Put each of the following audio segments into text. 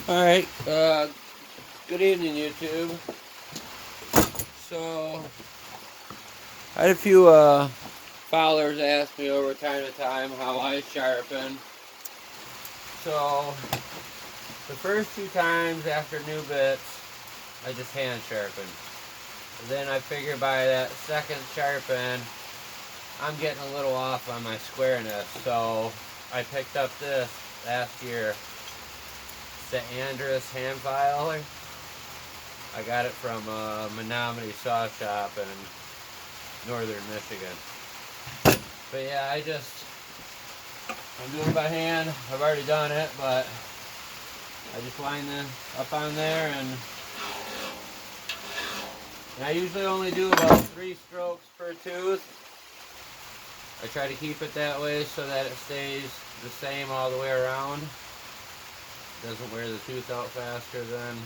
Alright, good evening, YouTube. So, I had a few followers ask me over time to time how I sharpen. So, the first two times after new bits, I just hand sharpen. And then I figure by that second sharpen, I'm getting a little off on my squareness. So, I picked up this last year. It's the Andrus hand filer. I got it from Menominee Saw Shop in northern Michigan. But yeah, I'm doing it by hand. I've already done it, but I just line this up on there, and I usually only do about 3 strokes per tooth. I try to keep it that way so that it stays the same all the way around. Doesn't wear the tooth out faster than,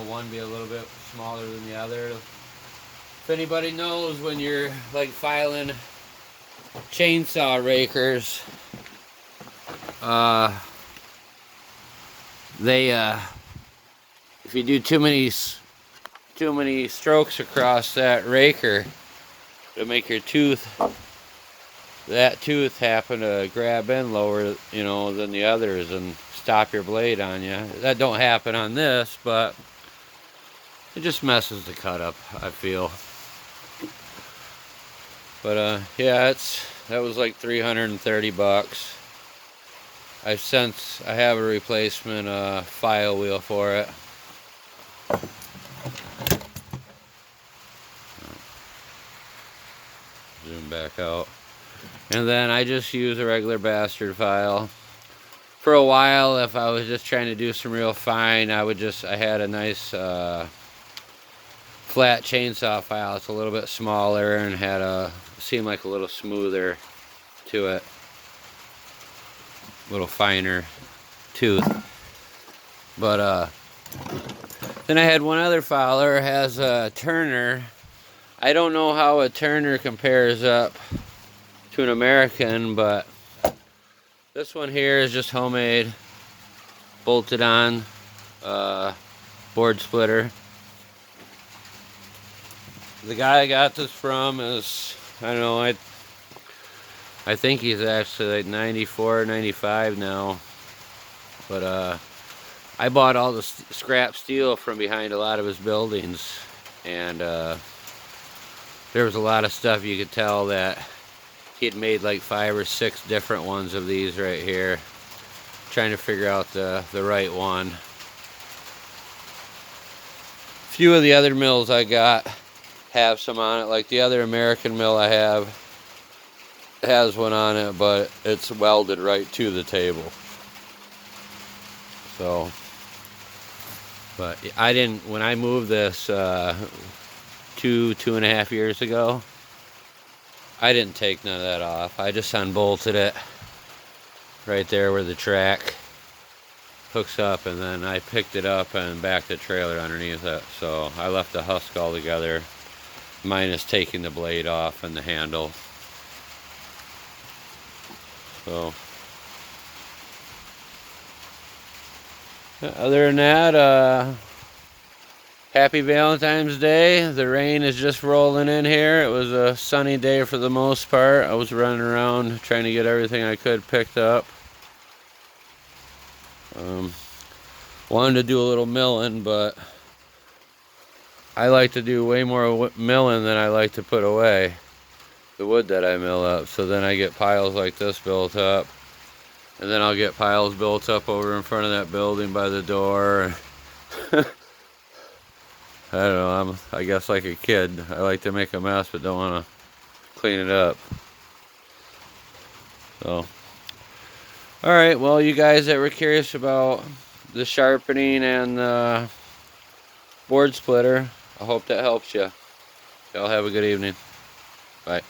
one be a little bit smaller than the other. If anybody knows, when you're like filing chainsaw rakers, if you do too many strokes across that raker, it'll make your that tooth happen to grab in lower, than the others and stop your blade on you. That don't happen on this, but it just messes the cut up, I feel. But yeah, that was like $330. I have a replacement file wheel for it. Zoom back out. And then I just use a regular bastard file. For a while, if I was just trying to do some real fine, I had a nice flat chainsaw file. It's a little bit smaller and seemed like a little smoother to it. A little finer tooth. But then I had one other filer, has a turner. I don't know how a turner compares up to an American, but this one here is just homemade, bolted on board splitter. The guy I got this from is, I don't know, I think he's actually like 94, 95 now. But I bought all the scrap steel from behind a lot of his buildings, and there was a lot of stuff you could tell that he had made like 5 or 6 different ones of these right here, trying to figure out the right one. A few of the other mills I got have some on it, like the other American mill I have has one on it, but it's welded right to the table. So, but I didn't, when I moved this 2.5 years ago, I didn't take none of that off. I just unbolted it right there where the track hooks up, and then I picked it up and backed the trailer underneath it. So I left the husk all together, minus taking the blade off and the handle. So other than that, happy Valentine's Day. The rain is just rolling in here. It was a sunny day for the most part. I was running around trying to get everything I could picked up. Wanted to do a little milling, but I like to do way more milling than I like to put away the wood that I mill up. So then I get piles like this built up, and then I'll get piles built up over in front of that building by the door. I don't know, I guess like a kid. I like to make a mess but don't want to clean it up. So, alright, well, you guys that were curious about the sharpening and the board splitter, I hope that helps you. Y'all have a good evening. Bye.